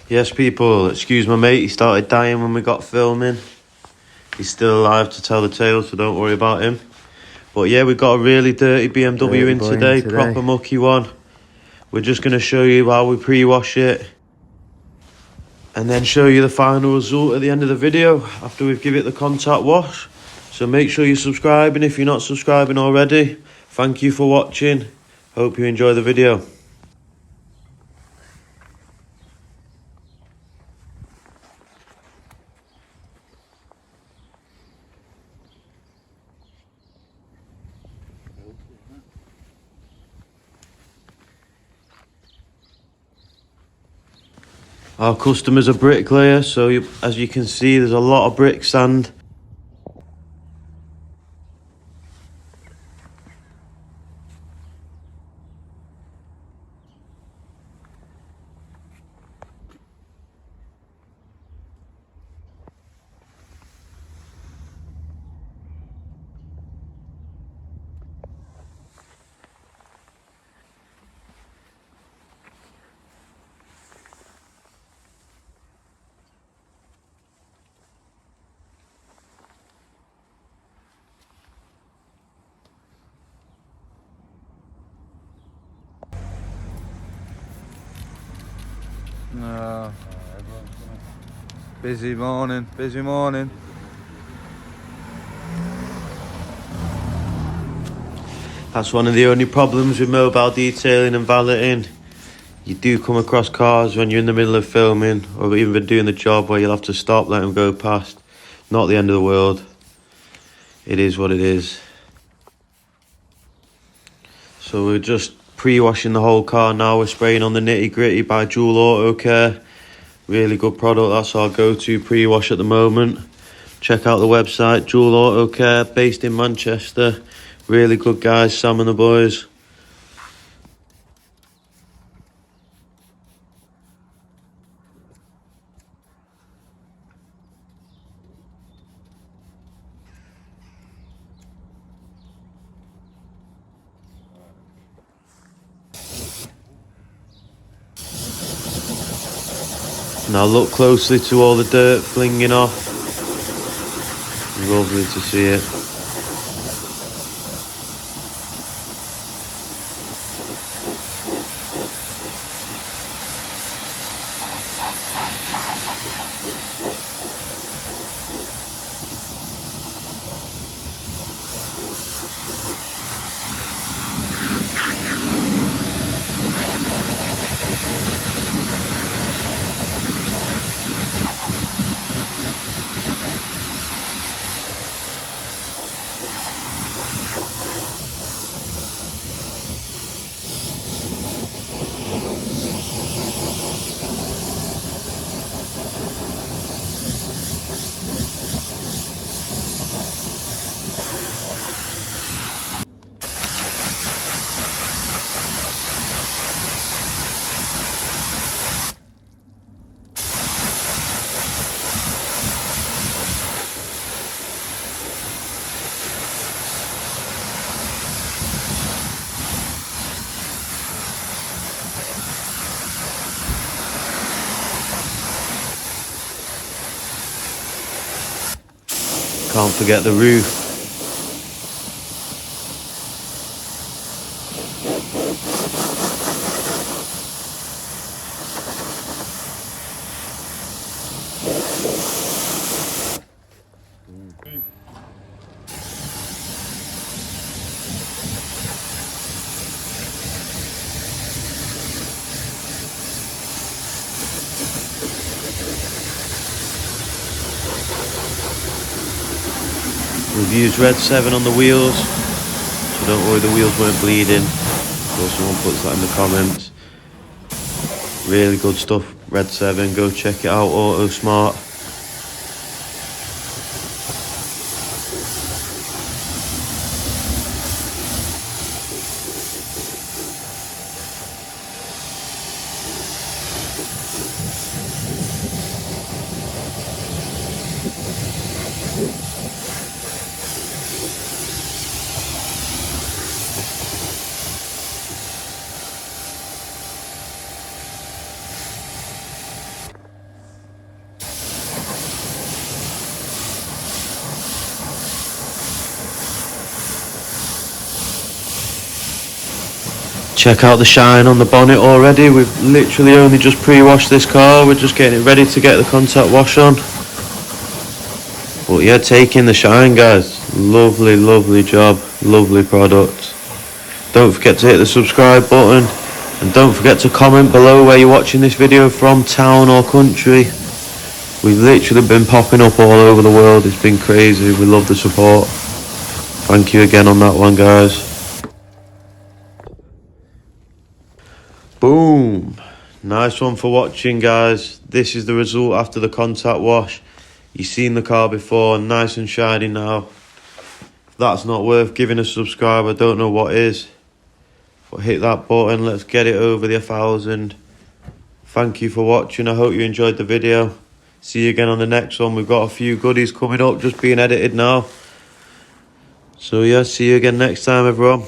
Yes, people, excuse my mate, he started dying when we got filming. He's still alive to tell the tale, so don't worry about him. But yeah, we've got a really dirty BMW in today, proper mucky one. We're just going to show you how we pre-wash it and then show you the final result at the end of the video after we've given it the contact wash. So make sure you're subscribing if you're not subscribing already. Thank you for watching. Hope you enjoy the video. Our customer's a bricklayer, so as you can see, there's a lot of brick sand. No. Busy morning, busy morning. That's one of the only problems with mobile detailing and valeting. You do come across cars when you're in the middle of filming or even doing the job where you'll have to stop, let them go past. Not the end of the world. It is what it is. So we're just pre-washing the whole car now. We're spraying on the Nitty Gritty by Autoclean. Really good product. That's our go-to pre-wash at the moment. Check out the website, Autoclean, based in Manchester. Really good guys, Sam and the boys. Now look closely to all the dirt flinging off. Lovely to see it. Can't forget the roof. We've used Red 7 on the wheels, so don't worry, the wheels weren't bleeding. So someone puts that in the comments. Really good stuff, Red 7, go check it out, Auto Smart. Check out the shine on the bonnet already. We've literally only just pre-washed this car. We're just getting it ready to get the contact wash on. But yeah, taking the shine, guys. Lovely, lovely job. Lovely product. Don't forget to hit the subscribe button. And don't forget to comment below where you're watching this video from, town or country. We've literally been popping up all over the world. It's been crazy. We love the support. Thank you again on that one, guys. Boom. Nice one for watching, guys. This is the result after the contact wash. You've seen the car before, nice and shiny now. If that's not worth giving a subscribe, I don't know what is. But hit that button, let's get it over the 1,000. Thank you for watching. I hope you enjoyed the video. See you again on the next one. We've got a few goodies coming up, just being edited now. So yeah, see you again next time, everyone.